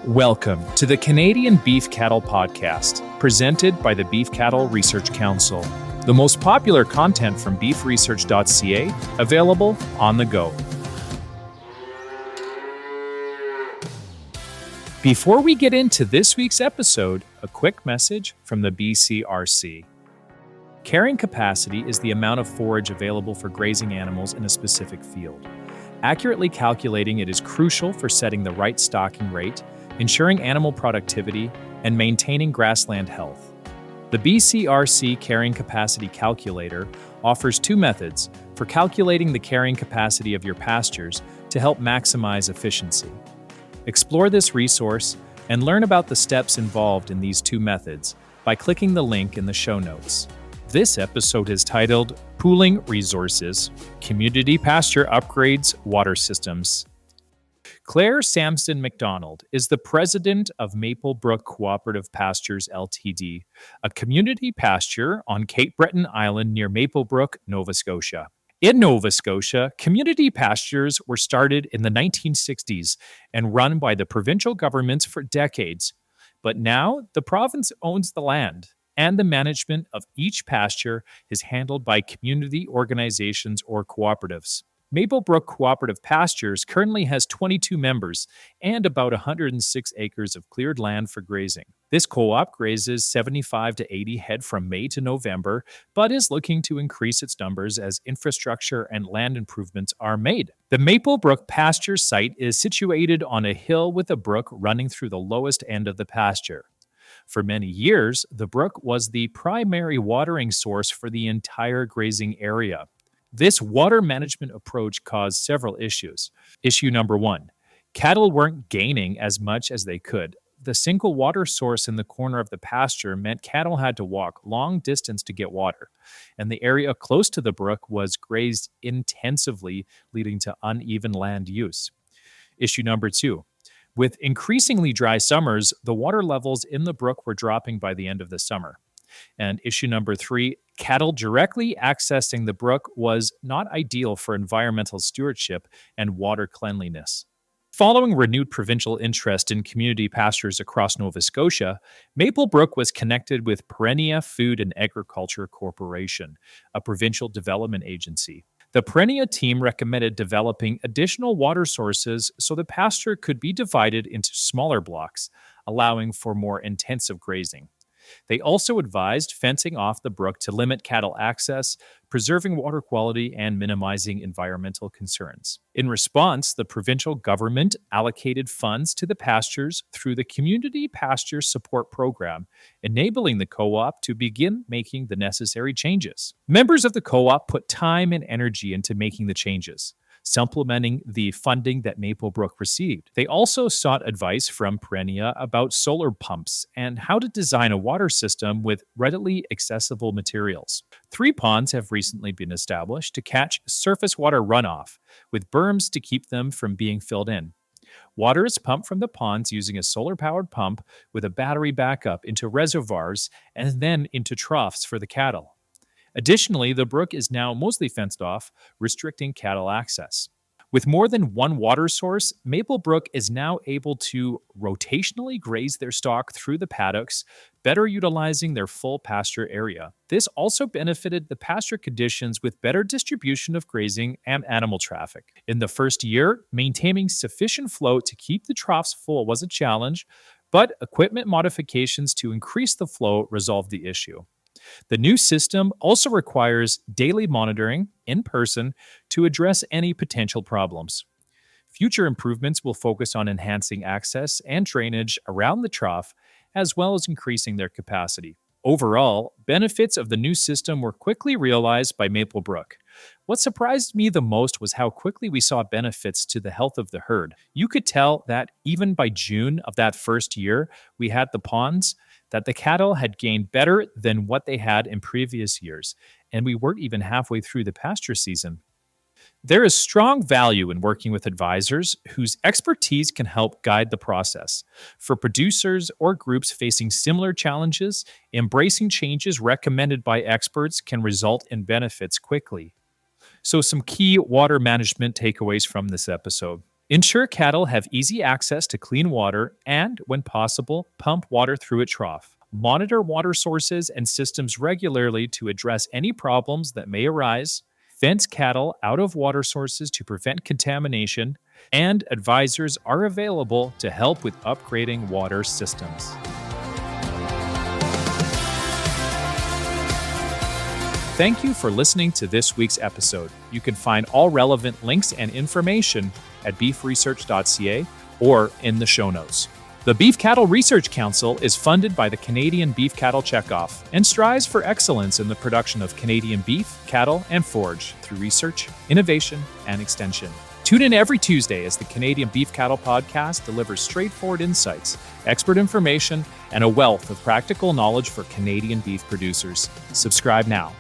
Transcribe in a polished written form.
Welcome to the Canadian Beef Cattle Podcast, presented by the Beef Cattle Research Council. The most popular content from beefresearch.ca, available on the go. Before we get into this week's episode, a quick message from the BCRC. Carrying capacity is the amount of forage available for grazing animals in a specific field. Accurately calculating it is crucial for setting the right stocking rate, ensuring animal productivity, and maintaining grassland health. The BCRC Carrying Capacity Calculator offers two methods for calculating the carrying capacity of your pastures to help maximize efficiency. Explore this resource and learn about the steps involved in these two methods by clicking the link in the show notes. This episode is titled Pooling Resources, Community Pasture Upgrades Water Systems. Claire Samson McDonald is the president of Maple Brook Co-operative Pastures Ltd., a community pasture on Cape Breton Island near Maple Brook, Nova Scotia. In Nova Scotia, community pastures were started in the 1960s and run by the provincial governments for decades. But now, the province owns the land, and the management of each pasture is handled by community organizations or cooperatives. Maple Brook Cooperative Pastures currently has 22 members and about 106 acres of cleared land for grazing. This co-op grazes 75 to 80 head from May to November, but is looking to increase its numbers as infrastructure and land improvements are made. The Maple Brook pasture site is situated on a hill with a brook running through the lowest end of the pasture. For many years, the brook was the primary watering source for the entire grazing area. This water management approach caused several issues. Issue number one, cattle weren't gaining as much as they could. The single water source in the corner of the pasture meant cattle had to walk long distance to get water, and the area close to the brook was grazed intensively, leading to uneven land use. Issue number two, with increasingly dry summers, the water levels in the brook were dropping by the end of the summer. And issue number three, cattle directly accessing the brook was not ideal for environmental stewardship and water cleanliness. Following renewed provincial interest in community pastures across Nova Scotia, Maple Brook was connected with Perennia Food and Agriculture Corporation, a provincial development agency. The Perennia team recommended developing additional water sources so the pasture could be divided into smaller blocks, allowing for more intensive grazing. They also advised fencing off the brook to limit cattle access, preserving water quality, and minimizing environmental concerns. In response, the provincial government allocated funds to the pastures through the Community Pasture Support Program, enabling the co-op to begin making the necessary changes. Members of the co-op put time and energy into making the changes, supplementing the funding that Maple Brook received. They also sought advice from Perennia about solar pumps and how to design a water system with readily accessible materials. 3 ponds have recently been established to catch surface water runoff, with berms to keep them from being filled in. Water is pumped from the ponds using a solar-powered pump with a battery backup into reservoirs and then into troughs for the cattle. Additionally, the brook is now mostly fenced off, restricting cattle access. With more than one water source, Maple Brook is now able to rotationally graze their stock through the paddocks, better utilizing their full pasture area. This also benefited the pasture conditions with better distribution of grazing and animal traffic. In the first year, maintaining sufficient flow to keep the troughs full was a challenge, but equipment modifications to increase the flow resolved the issue. The new system also requires daily monitoring in person to address any potential problems. Future improvements will focus on enhancing access and drainage around the trough, as well as increasing their capacity. Overall, benefits of the new system were quickly realized by Maple Brook. What surprised me the most was how quickly we saw benefits to the health of the herd. You could tell that even by June of that first year we had the ponds, that the cattle had gained better than what they had in previous years, and we weren't even halfway through the pasture season. There is strong value in working with advisors whose expertise can help guide the process. For producers or groups facing similar challenges, embracing changes recommended by experts can result in benefits quickly. So some key water management takeaways from this episode. Ensure cattle have easy access to clean water and, when possible, pump water through a trough. Monitor water sources and systems regularly to address any problems that may arise. Fence cattle out of water sources to prevent contamination, and advisors are available to help with upgrading water systems. Thank you for listening to this week's episode. You can find all relevant links and information at beefresearch.ca or in the show notes. The Beef Cattle Research Council is funded by the Canadian Beef Cattle Checkoff and strives for excellence in the production of Canadian beef, cattle, and forage through research, innovation, and extension. Tune in every Tuesday as the Canadian Beef Cattle Podcast delivers straightforward insights, expert information, and a wealth of practical knowledge for Canadian beef producers. Subscribe now.